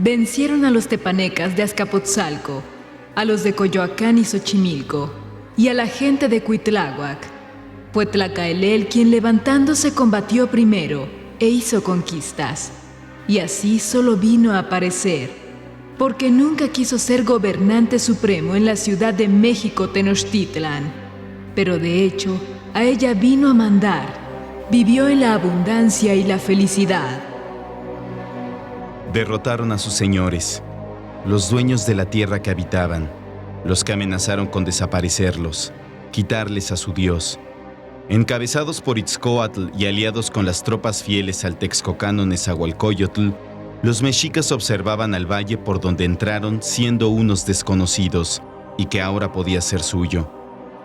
vencieron a los tepanecas de Azcapotzalco, a los de Coyoacán y Xochimilco, y a la gente de Cuitláhuac. Fue Tlacaelel quien levantándose combatió primero e hizo conquistas, y así solo vino a aparecer, porque nunca quiso ser gobernante supremo en la Ciudad de México Tenochtitlan, pero de hecho a ella vino a mandar. Vivió en la abundancia y la felicidad. Derrotaron a sus señores, los dueños de la tierra que habitaban, los que amenazaron con desaparecerlos, quitarles a su Dios. Encabezados por Itzcóatl y aliados con las tropas fieles al texcocano Nezahualcóyotl, los mexicas observaban al valle por donde entraron siendo unos desconocidos y que ahora podía ser suyo.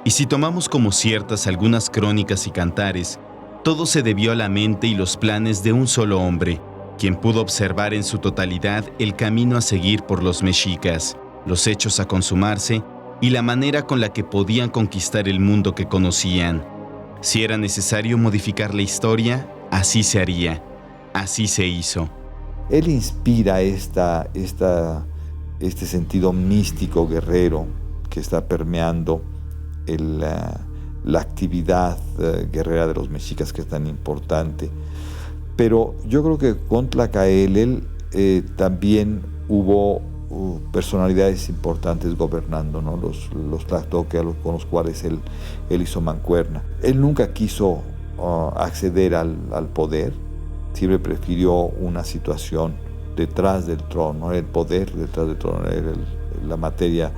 Y si tomamos como ciertas algunas crónicas y cantares, todo se debió a la mente y los planes de un solo hombre, quien pudo observar en su totalidad el camino a seguir por los mexicas, los hechos a consumarse y la manera con la que podían conquistar el mundo que conocían. Si era necesario modificar la historia, así se haría, así se hizo. Él inspira este sentido místico guerrero que está permeando la actividad guerrera de los mexicas, que es tan importante. Pero yo creo que con Tlacaelel también hubo personalidades importantes gobernando, ¿no? Los Tlactoque, con los cuales él hizo mancuerna. Él nunca quiso acceder al poder, siempre prefirió una situación detrás del trono, el poder detrás del trono, era la materia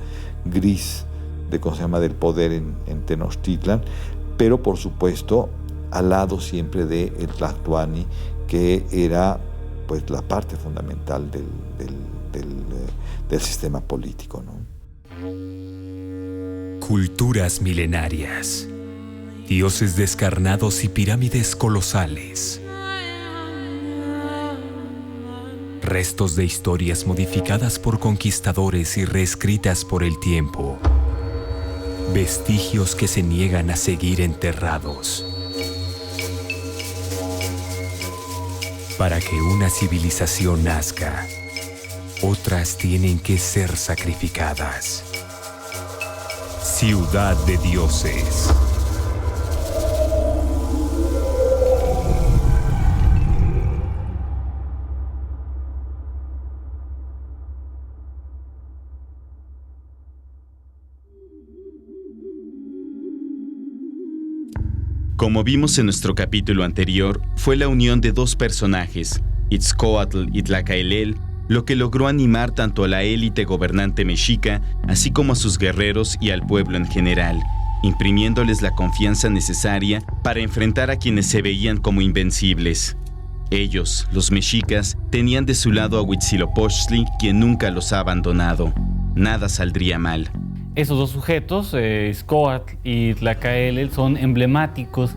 gris del poder en Tenochtitlan, pero por supuesto al lado siempre del Tlactuani, que era pues la parte fundamental del sistema político, ¿no? Culturas milenarias, dioses descarnados y pirámides colosales. Restos de historias modificadas por conquistadores y reescritas por el tiempo. Vestigios que se niegan a seguir enterrados. Para que una civilización nazca, otras tienen que ser sacrificadas. Ciudad de dioses. Como vimos en nuestro capítulo anterior, fue la unión de dos personajes, Itzcóatl y Tlacaelel, lo que logró animar tanto a la élite gobernante mexica, así como a sus guerreros y al pueblo en general, imprimiéndoles la confianza necesaria para enfrentar a quienes se veían como invencibles. Ellos, los mexicas, tenían de su lado a Huitzilopochtli, quien nunca los ha abandonado. Nada saldría mal. Esos dos sujetos, Itzcóatl y Tlacaelel, son emblemáticos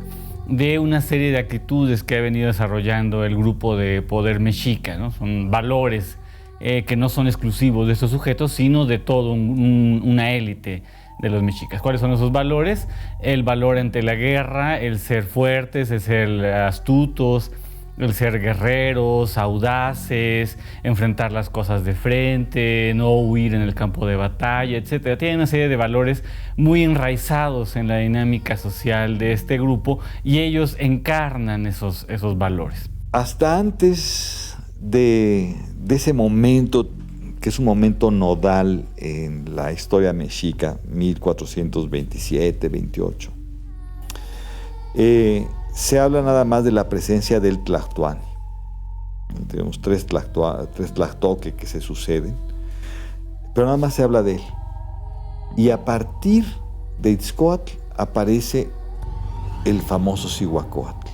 de una serie de actitudes que ha venido desarrollando el grupo de poder mexica, ¿no? Son valores que no son exclusivos de estos sujetos, sino de toda una élite de los mexicas. ¿Cuáles son esos valores? El valor ante la guerra, el ser fuertes, el ser astutos, el ser guerreros, audaces, enfrentar las cosas de frente, no huir en el campo de batalla, etc. Tiene una serie de valores muy enraizados en la dinámica social de este grupo y ellos encarnan esos valores. Hasta antes de ese momento, que es un momento nodal en la historia mexica, 1427-28, se habla nada más de la presencia del Tlactuani. Tenemos tres Tlactoque que se suceden, pero nada más se habla de él. Y a partir de Itzcóatl aparece el famoso Cihuacóatl,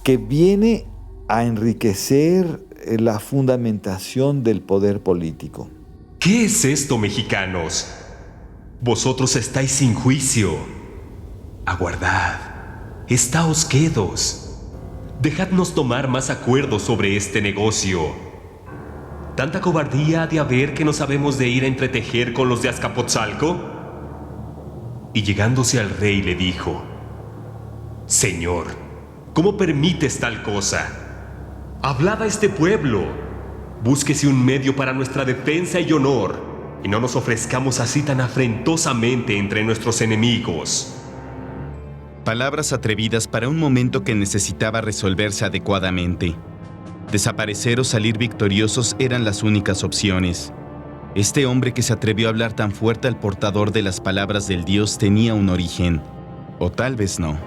que viene a enriquecer la fundamentación del poder político. ¿Qué es esto, mexicanos? Vosotros estáis sin juicio. Aguardad. Estáos quedos. Dejadnos tomar más acuerdos sobre este negocio. ¿Tanta cobardía ha de haber que no sabemos de ir a entretejer con los de Azcapotzalco? Y llegándose al rey le dijo: Señor, ¿cómo permites tal cosa? Hablad a este pueblo. búsquese un medio para nuestra defensa y honor, y no nos ofrezcamos así tan afrentosamente entre nuestros enemigos. Palabras atrevidas para un momento que necesitaba resolverse adecuadamente. Desaparecer o salir victoriosos eran las únicas opciones. Este hombre que se atrevió a hablar tan fuerte al portador de las palabras del dios tenía un origen, o tal vez no.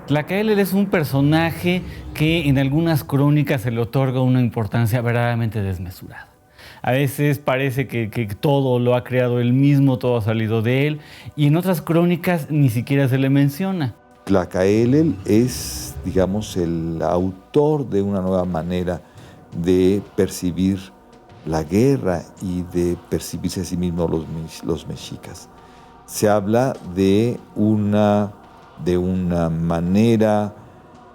Tlacaelel es un personaje que en algunas crónicas se le otorga una importancia verdaderamente desmesurada. A veces parece que todo lo ha creado él mismo, todo ha salido de él, y en otras crónicas ni siquiera se le menciona. Tlacaelel es, digamos, el autor de una nueva manera de percibir la guerra y de percibirse a sí mismos los mexicas. Se habla de una manera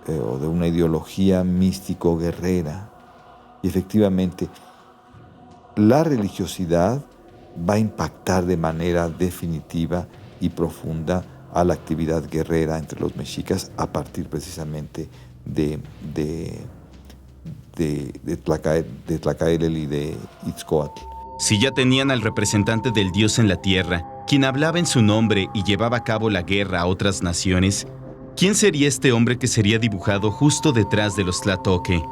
o de una ideología místico-guerrera. Y efectivamente, la religiosidad va a impactar de manera definitiva y profunda a la actividad guerrera entre los mexicas a partir precisamente de Tlacaelel y de Itzcoatl. Si ya tenían al representante del dios en la tierra, quien hablaba en su nombre y llevaba a cabo la guerra a otras naciones, ¿quién sería este hombre que sería dibujado justo detrás de los Tlatoque?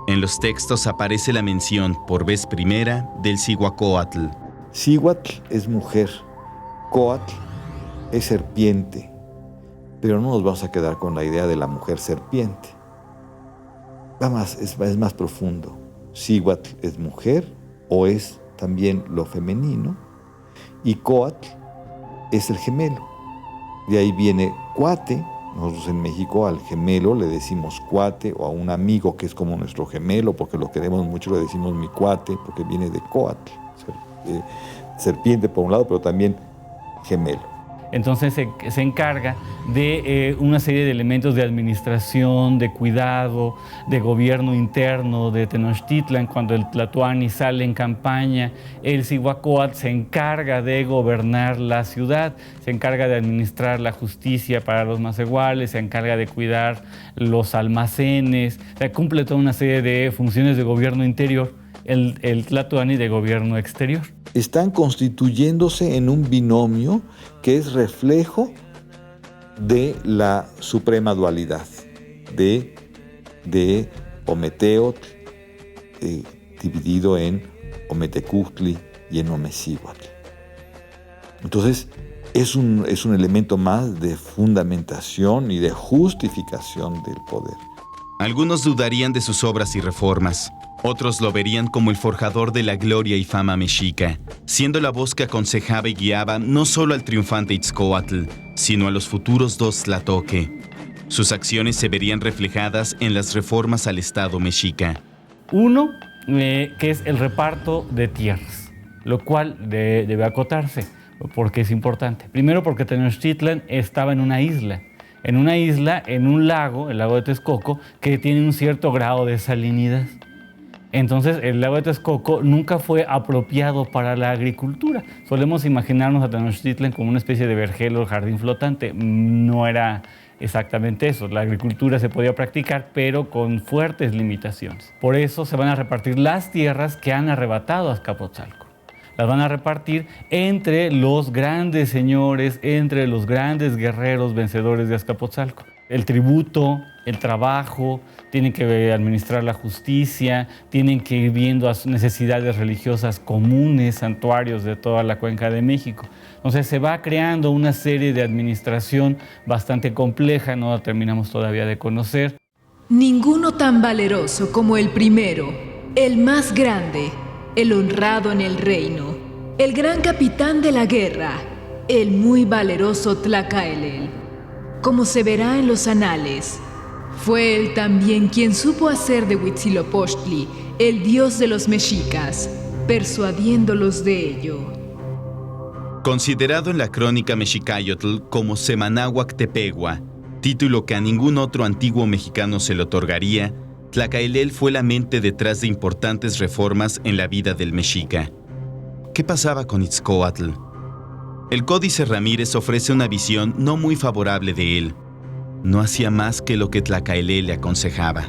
En los textos aparece la mención, por vez primera, del Cihuacóatl. Cihuatl es mujer, Coatl es serpiente, pero no nos vamos a quedar con la idea de la mujer serpiente. Es más profundo. Cihuatl es mujer o es también lo femenino, y Coatl es el gemelo. De ahí viene cuate. Nosotros en México al gemelo le decimos cuate, o a un amigo que es como nuestro gemelo, porque lo queremos mucho, le decimos mi cuate, porque viene de Coatl, serpiente por un lado, pero también gemelo. Entonces se encarga de una serie de elementos de administración, de cuidado, de gobierno interno de Tenochtitlan. Cuando el Tlatoani sale en campaña, el Cihuacóatl se encarga de gobernar la ciudad, se encarga de administrar la justicia para los macehuales, se encarga de cuidar los almacenes, cumple toda una serie de funciones de gobierno interior, el Tlatoani de gobierno exterior. Están constituyéndose en un binomio que es reflejo de la suprema dualidad de Ometeotl, dividido en Ometecuhtli y en Omecíhuatl. Entonces, es un elemento más de fundamentación y de justificación del poder. Algunos dudarían de sus obras y reformas. Otros lo verían como el forjador de la gloria y fama mexica, siendo la voz que aconsejaba y guiaba no solo al triunfante Itzcoatl, sino a los futuros dos Tlatoque. Sus acciones se verían reflejadas en las reformas al Estado mexica. Uno, que es el reparto de tierras, lo cual debe acotarse, porque es importante. Primero, porque Tenochtitlan estaba en una isla, en un lago, el lago de Texcoco, que tiene un cierto grado de salinidad. Entonces, el lago de Texcoco nunca fue apropiado para la agricultura. Solemos imaginarnos a Tenochtitlan como una especie de vergel o jardín flotante. No era exactamente eso. La agricultura se podía practicar, pero con fuertes limitaciones. Por eso se van a repartir las tierras que han arrebatado a Azcapotzalco. Las van a repartir entre los grandes señores, entre los grandes guerreros vencedores de Azcapotzalco. El tributo, el trabajo, tienen que administrar la justicia, tienen que ir viendo a sus necesidades religiosas comunes, santuarios de toda la Cuenca de México. Entonces se va creando una serie de administración bastante compleja, no la terminamos todavía de conocer. Ninguno tan valeroso como el primero, el más grande, el honrado en el reino, el gran capitán de la guerra, el muy valeroso Tlacaelel. Como se verá en los anales, fue él también quien supo hacer de Huitzilopochtli el dios de los mexicas, persuadiéndolos de ello. Considerado en la crónica Mexicayotl como Semanáhuac Tepehua, título que a ningún otro antiguo mexicano se le otorgaría, Tlacaelel fue la mente detrás de importantes reformas en la vida del mexica. ¿Qué pasaba con Itzcoatl? El Códice Ramírez ofrece una visión no muy favorable de él. No hacía más que lo que Tlacaelel le aconsejaba.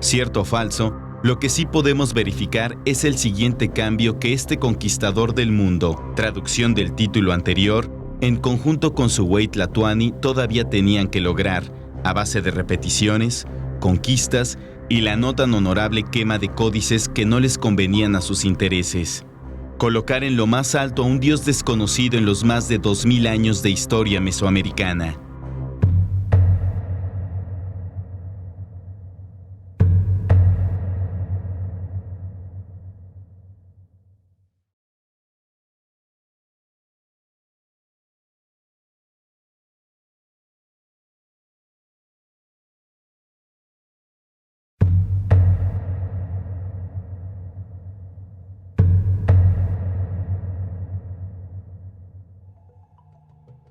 Cierto o falso, Lo que sí podemos verificar es el siguiente cambio que este conquistador del mundo, traducción del título anterior, en conjunto con su Huey Tlatoani todavía tenían que lograr, a base de repeticiones, conquistas y la no tan honorable quema de códices que no les convenían a sus intereses. Colocar en lo más alto a un dios desconocido en los más de 2000 años de historia mesoamericana.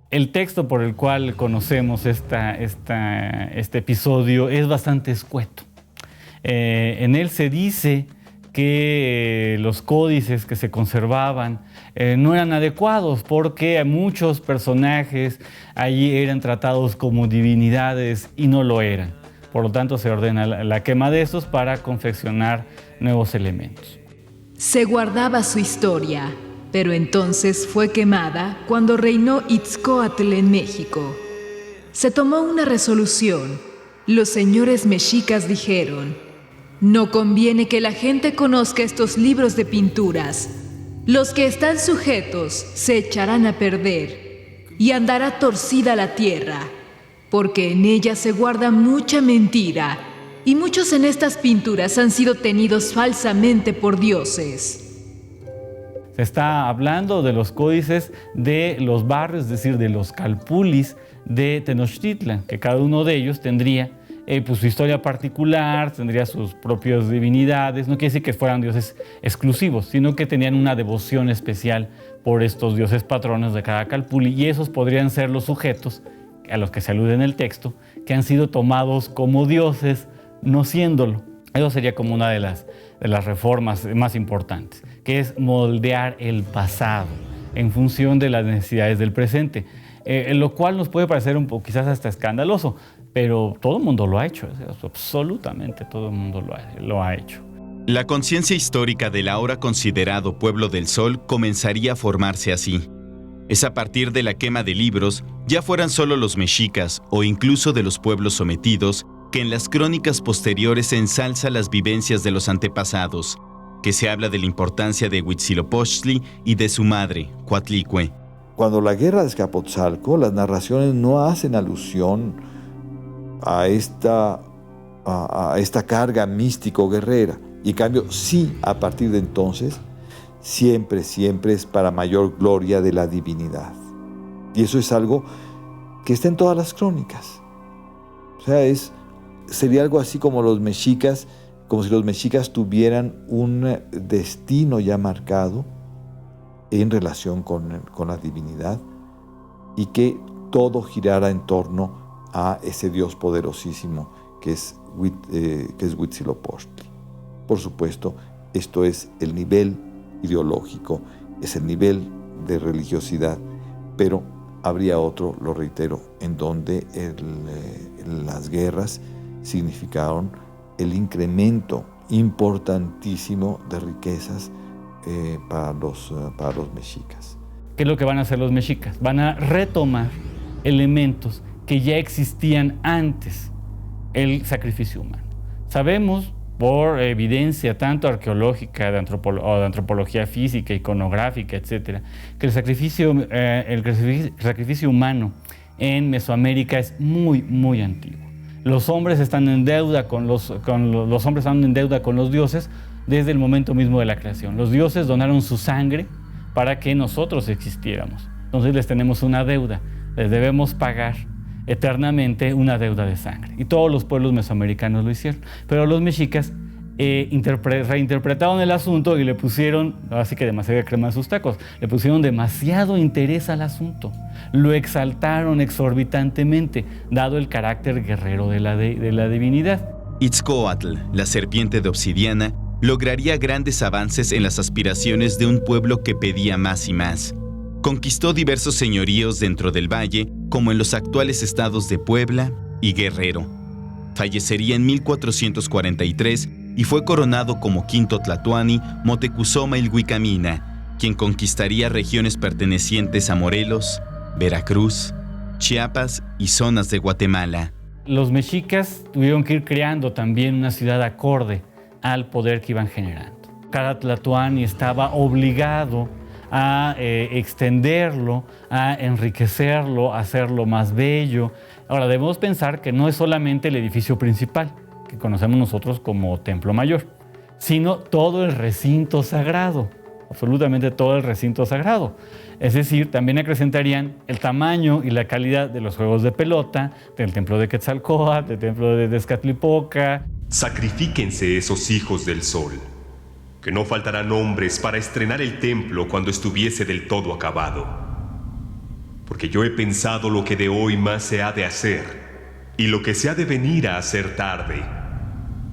El texto por el cual conocemos este episodio es bastante escueto. En él se dice que los códices que se conservaban no eran adecuados porque muchos personajes allí eran tratados como divinidades y no lo eran. Por lo tanto, se ordena la quema de estos para confeccionar nuevos elementos. Se guardaba su historia, pero entonces fue quemada cuando reinó Itzcoatl en México. Se tomó una resolución. Los señores mexicas dijeron: no conviene que la gente conozca estos libros de pinturas. Los que están sujetos se echarán a perder y andará torcida la tierra, porque en ella se guarda mucha mentira y muchos en estas pinturas han sido tenidos falsamente por dioses. Se está hablando de los códices de los barrios, es decir, de los calpulis de Tenochtitlan, que cada uno de ellos tendría su historia particular, tendría sus propias divinidades. No quiere decir que fueran dioses exclusivos, sino que tenían una devoción especial por estos dioses patronos de cada calpuli, y esos podrían ser los sujetos a los que se alude en el texto, que han sido tomados como dioses, no siéndolo. Eso sería como una de las reformas más importantes, que es moldear el pasado en función de las necesidades del presente, lo cual nos puede parecer un poco quizás hasta escandaloso, pero todo el mundo lo ha hecho, absolutamente todo el mundo lo ha hecho. La conciencia histórica del ahora considerado Pueblo del Sol comenzaría a formarse así. Es a partir de la quema de libros, ya fueran solo los mexicas o incluso de los pueblos sometidos, que en las crónicas posteriores se ensalza las vivencias de los antepasados, que se habla de la importancia de Huitzilopochtli y de su madre, Coatlicue. Cuando la guerra de Azcapotzalco, las narraciones no hacen alusión a esta carga místico-guerrera, y en cambio sí, a partir de entonces, siempre es para mayor gloria de la divinidad. Y eso es algo que está en todas las crónicas. O sea, sería algo así como los mexicas, como si los mexicas tuvieran un destino ya marcado en relación con la divinidad, y que todo girara en torno a ese Dios poderosísimo que es Huitzilopochtli. Por supuesto, esto es el nivel ideológico, es el nivel de religiosidad, pero habría otro, lo reitero, en donde las guerras significaron el incremento importantísimo de riquezas para los mexicas. ¿Qué es lo que van a hacer los mexicas? Van a retomar elementos que ya existían antes el sacrificio humano. Sabemos por evidencia tanto arqueológica, de antropología física, iconográfica, etcétera, que el sacrificio humano en Mesoamérica es muy, muy antiguo. Los hombres están en deuda con los dioses desde el momento mismo de la creación. Los dioses donaron su sangre para que nosotros existiéramos. Entonces les tenemos una deuda, les debemos pagar eternamente una deuda de sangre. Y todos los pueblos mesoamericanos lo hicieron. Pero los mexicas reinterpretaron el asunto y le pusieron, así que demasiada crema en sus tacos, le pusieron demasiado interés al asunto. Lo exaltaron exorbitantemente, dado el carácter guerrero de la divinidad. Itzcoatl, la serpiente de obsidiana, lograría grandes avances en las aspiraciones de un pueblo que pedía más y más. Conquistó diversos señoríos dentro del valle, como en los actuales estados de Puebla y Guerrero. Fallecería en 1443 y fue coronado como quinto tlatoani Motecuzoma Ilhuicamina, quien conquistaría regiones pertenecientes a Morelos, Veracruz, Chiapas y zonas de Guatemala. Los mexicas tuvieron que ir creando también una ciudad acorde al poder que iban generando. Cada tlatoani estaba obligado a extenderlo, a enriquecerlo, a hacerlo más bello. Ahora, debemos pensar que no es solamente el edificio principal, que conocemos nosotros como Templo Mayor, sino todo el recinto sagrado, absolutamente todo el recinto sagrado. Es decir, también acrecentarían el tamaño y la calidad de los juegos de pelota, del templo de Quetzalcóatl, del templo de Tezcatlipoca. Sacrifíquense esos hijos del sol, que no faltarán hombres para estrenar el templo cuando estuviese del todo acabado. Porque yo he pensado lo que de hoy más se ha de hacer, y lo que se ha de venir a hacer tarde.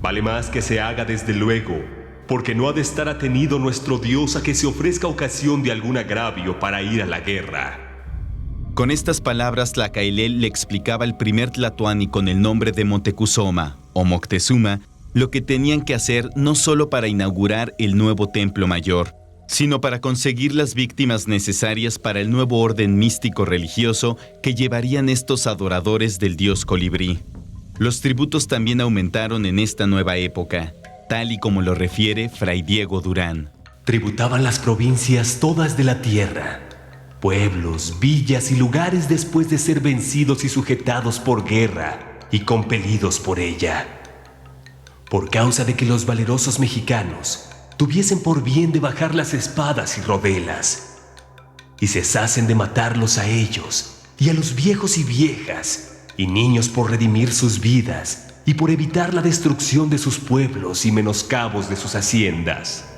Vale más que se haga desde luego, porque no ha de estar atenido nuestro Dios a que se ofrezca ocasión de algún agravio para ir a la guerra. Con estas palabras, Tlacaelel le explicaba al primer tlatoani con el nombre de Motecuzoma o Moctezuma lo que tenían que hacer no solo para inaugurar el nuevo templo mayor, sino para conseguir las víctimas necesarias para el nuevo orden místico religioso que llevarían estos adoradores del dios colibrí. Los tributos también aumentaron en esta nueva época, tal y como lo refiere Fray Diego Durán. Tributaban las provincias todas de la tierra, pueblos, villas y lugares después de ser vencidos y sujetados por guerra y compelidos por ella. Por causa de que los valerosos mexicanos tuviesen por bien de bajar las espadas y rodelas, y cesasen de matarlos a ellos y a los viejos y viejas, y niños por redimir sus vidas, y por evitar la destrucción de sus pueblos y menoscabos de sus haciendas.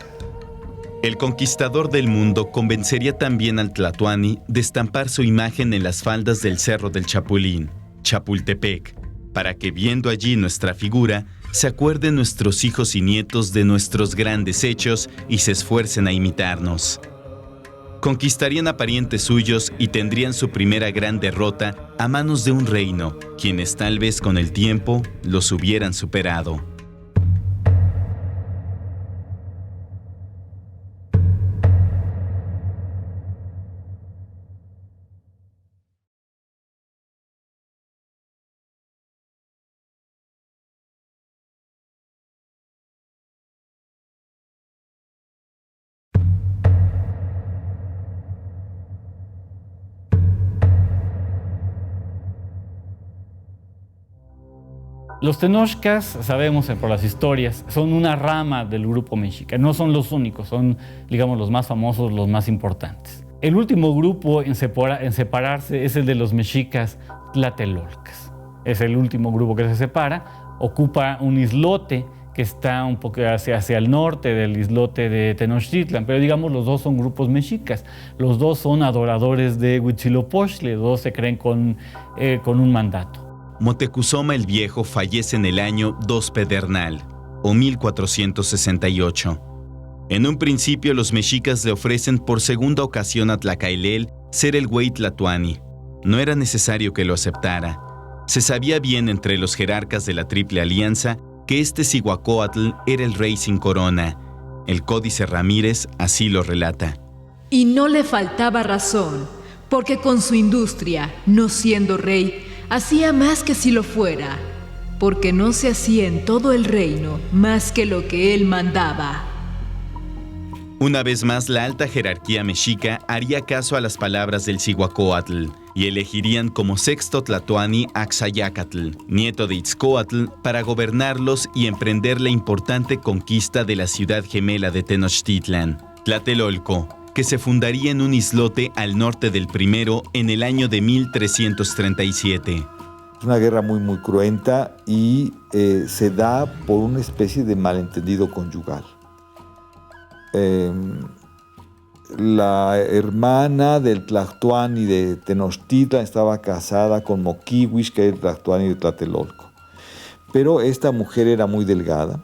El conquistador del mundo convencería también al tlatoani de estampar su imagen en las faldas del Cerro del Chapulín, Chapultepec, para que viendo allí nuestra figura, se acuerden nuestros hijos y nietos de nuestros grandes hechos y se esfuercen a imitarnos. Conquistarían a parientes suyos y tendrían su primera gran derrota a manos de un reino, quienes tal vez con el tiempo los hubieran superado. Los tenochcas, sabemos por las historias, son una rama del grupo mexica. No son los únicos, son, digamos, los más famosos, los más importantes. El último grupo en separarse es el de los mexicas tlatelolcas. Es el último grupo que se separa. Ocupa un islote que está un poco hacia el norte del islote de Tenochtitlan, pero digamos los dos son grupos mexicas. Los dos son adoradores de Huitzilopochtli, los dos se creen con un mandato. Motecuzoma el Viejo fallece en el año 2 Pedernal, o 1468. En un principio, los mexicas le ofrecen por segunda ocasión a Tlacaelel ser el güey tlatoani. No era necesario que lo aceptara. Se sabía bien entre los jerarcas de la Triple Alianza que este Cihuacóatl era el rey sin corona. El Códice Ramírez así lo relata. Y no le faltaba razón, porque con su industria, no siendo rey, hacía más que si lo fuera, porque no se hacía en todo el reino más que lo que él mandaba. Una vez más, la alta jerarquía mexica haría caso a las palabras del Cihuacóatl y elegirían como sexto tlatoani a Axayácatl, nieto de Itzcóatl, para gobernarlos y emprender la importante conquista de la ciudad gemela de Tenochtitlan, Tlatelolco, que se fundaría en un islote al norte del primero en el año de 1337. Es una guerra muy cruenta y se da por una especie de malentendido conyugal. La hermana del tlatoani de Tenochtitlan estaba casada con Moquihuix, que es el tlatoani de Tlatelolco. Pero esta mujer era muy delgada,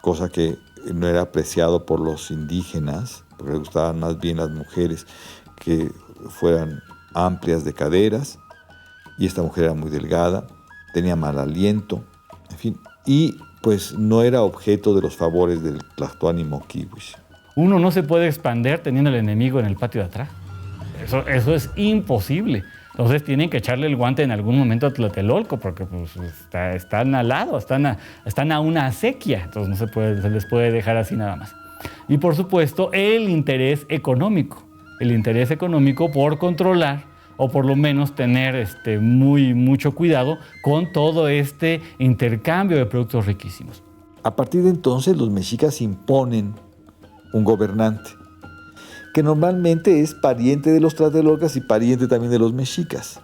cosa que no era apreciado por los indígenas, porque les gustaban más bien las mujeres que fueran amplias de caderas, y esta mujer era muy delgada, tenía mal aliento, en fin, y pues no era objeto de los favores del Tlatoani Moquihuix. Uno no se puede expander teniendo al enemigo en el patio de atrás. Eso es imposible. Entonces tienen que echarle el guante en algún momento a Tlatelolco, porque pues, están al lado, están a una acequia. Entonces no se les puede dejar así nada más. Y por supuesto, el interés económico por controlar o por lo menos tener mucho cuidado con todo este intercambio de productos riquísimos. A partir de entonces, los mexicas imponen un gobernante, que normalmente es pariente de los tlatelolcas y pariente también de los mexicas.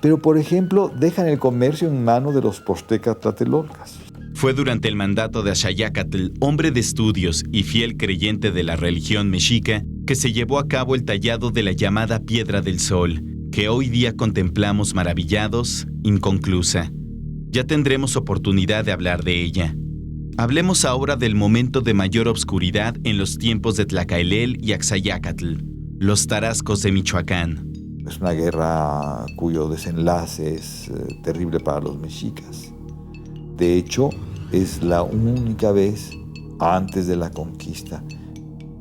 Pero, por ejemplo, dejan el comercio en manos de los postecas tlatelolcas. Fue durante el mandato de Axayácatl, hombre de estudios y fiel creyente de la religión mexica, que se llevó a cabo el tallado de la llamada Piedra del Sol, que hoy día contemplamos maravillados, inconclusa. Ya tendremos oportunidad de hablar de ella. Hablemos ahora del momento de mayor obscuridad en los tiempos de Tlacaelel y Axayácatl, los tarascos de Michoacán. Es una guerra cuyo desenlace es terrible para los mexicas. De hecho, es la única vez antes de la conquista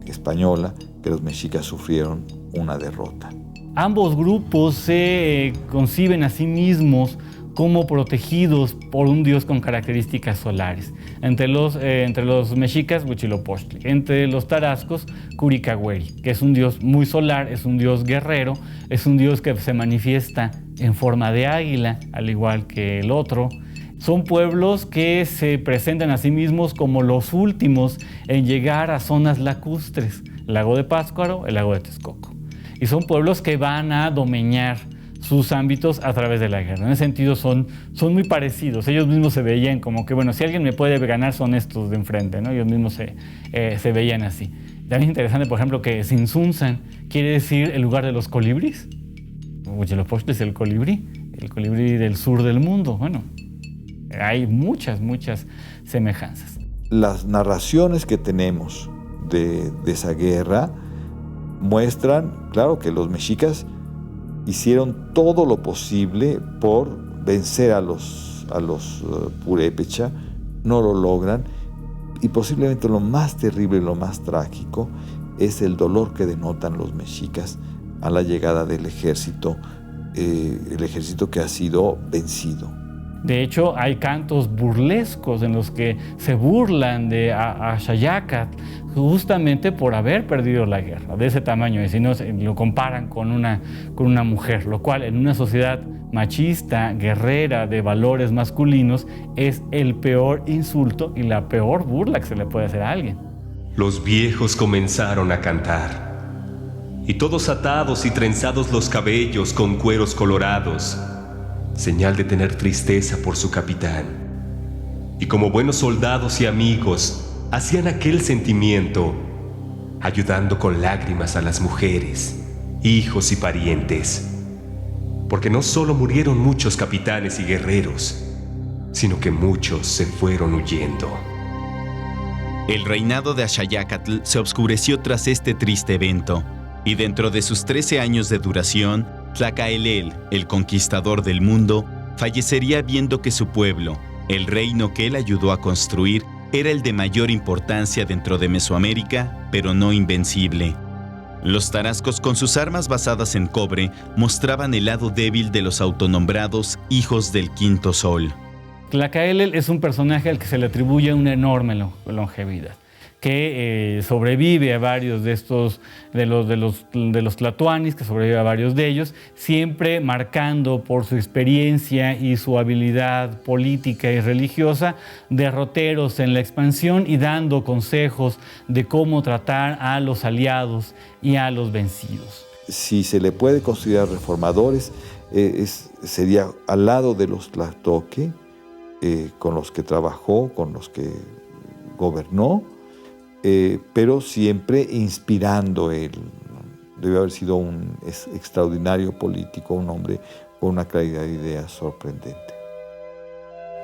española que los mexicas sufrieron una derrota. Ambos grupos se conciben a sí mismos como protegidos por un dios con características solares. Entre los mexicas, Huitzilopochtli. Entre los tarascos, Curicahueri, que es un dios muy solar, es un dios guerrero, es un dios que se manifiesta en forma de águila, al igual que el otro. Son pueblos que se presentan a sí mismos como los últimos en llegar a zonas lacustres, el lago de Pátzcuaro, el lago de Texcoco. Y son pueblos que van a domeñar sus ámbitos a través de la guerra. En ese sentido son muy parecidos. Ellos mismos se veían como que, bueno, si alguien me puede ganar son estos de enfrente, ¿no? Ellos mismos se veían así. También es interesante, por ejemplo, que Tzintzuntzan quiere decir el lugar de los colibríes. Huitzilopochtli es el colibrí del sur del mundo. Bueno, hay muchas semejanzas. Las narraciones que tenemos de esa guerra muestran, claro, que los mexicas hicieron todo lo posible por vencer a los purépecha, no lo logran, y posiblemente lo más terrible y lo más trágico es el dolor que denotan los mexicas a la llegada del ejército, el ejército que ha sido vencido. De hecho, hay cantos burlescos en los que se burlan de Axayácatl justamente por haber perdido la guerra, de ese tamaño, y si no lo comparan con una mujer, lo cual en una sociedad machista, guerrera, de valores masculinos, es el peor insulto y la peor burla que se le puede hacer a alguien. Los viejos comenzaron a cantar, y todos atados y trenzados los cabellos con cueros colorados, señal de tener tristeza por su capitán. Y como buenos soldados y amigos, hacían aquel sentimiento, ayudando con lágrimas a las mujeres, hijos y parientes. Porque no solo murieron muchos capitanes y guerreros, sino que muchos se fueron huyendo. El reinado de Axayácatl se oscureció tras este triste evento, y dentro de sus 13 años de duración, Tlacaelel, el conquistador del mundo, fallecería viendo que su pueblo, el reino que él ayudó a construir, era el de mayor importancia dentro de Mesoamérica, pero no invencible. Los tarascos, con sus armas basadas en cobre, mostraban el lado débil de los autonombrados hijos del quinto sol. Tlacaelel es un personaje al que se le atribuye una enorme longevidad, que sobrevive a varios de los tlatoanis, que sobrevive a varios de ellos, siempre marcando por su experiencia y su habilidad política y religiosa derroteros en la expansión y dando consejos de cómo tratar a los aliados y a los vencidos. Si se le puede considerar reformadores, sería al lado de los tlatoque, con los que trabajó, con los que gobernó, pero siempre inspirando él. Debe haber sido un extraordinario político, un hombre con una claridad de ideas sorprendente.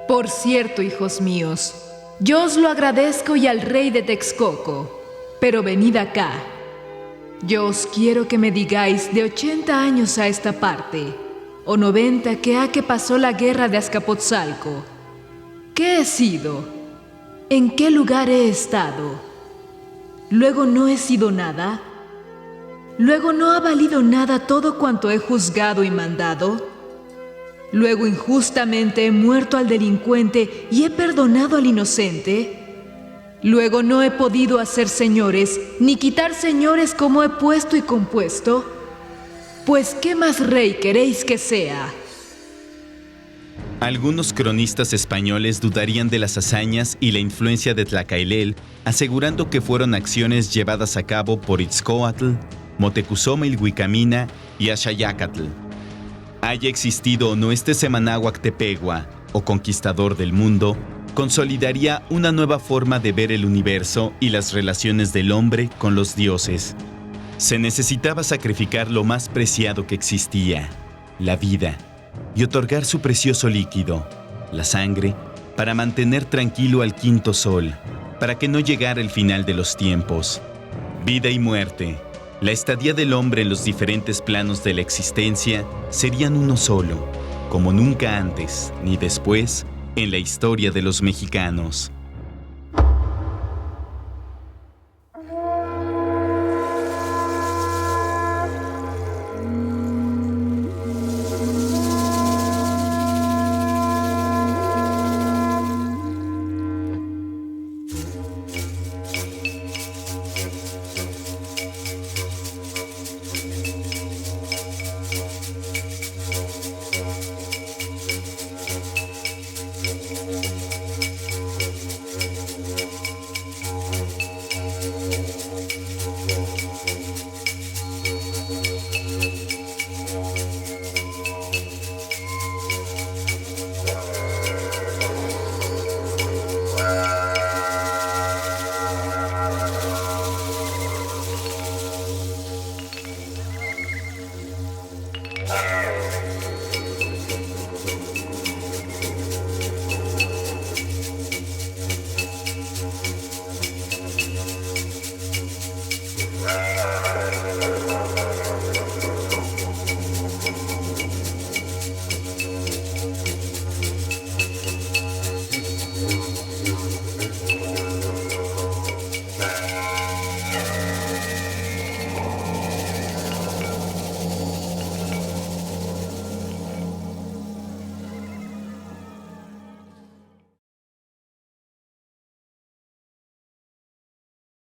Por cierto, hijos míos, yo os lo agradezco y al rey de Texcoco, pero venid acá. Yo os quiero que me digáis de 80 años a esta parte, o 90 que ha que pasó la guerra de Azcapotzalco, ¿Qué he sido? ¿En qué lugar he estado? Luego no he sido nada. Luego no ha valido nada todo cuanto he juzgado y mandado. Luego injustamente he muerto al delincuente y he perdonado al inocente. Luego no he podido hacer señores, ni quitar señores como he puesto y compuesto. Pues, ¿qué más rey queréis que sea? Algunos cronistas españoles dudarían de las hazañas y la influencia de Tlacaelel, asegurando que fueron acciones llevadas a cabo por Itzcóatl, Motecuzoma Ilhuicamina y Axayácatl. Haya existido o no este Semanáhuac Tepehua, o conquistador del mundo, consolidaría una nueva forma de ver el universo y las relaciones del hombre con los dioses. Se necesitaba sacrificar lo más preciado que existía, la vida, y otorgar su precioso líquido, la sangre, para mantener tranquilo al quinto sol, para que no llegara el final de los tiempos. Vida y muerte, la estadía del hombre en los diferentes planos de la existencia serían uno solo, como nunca antes ni después en la historia de los mexicanos.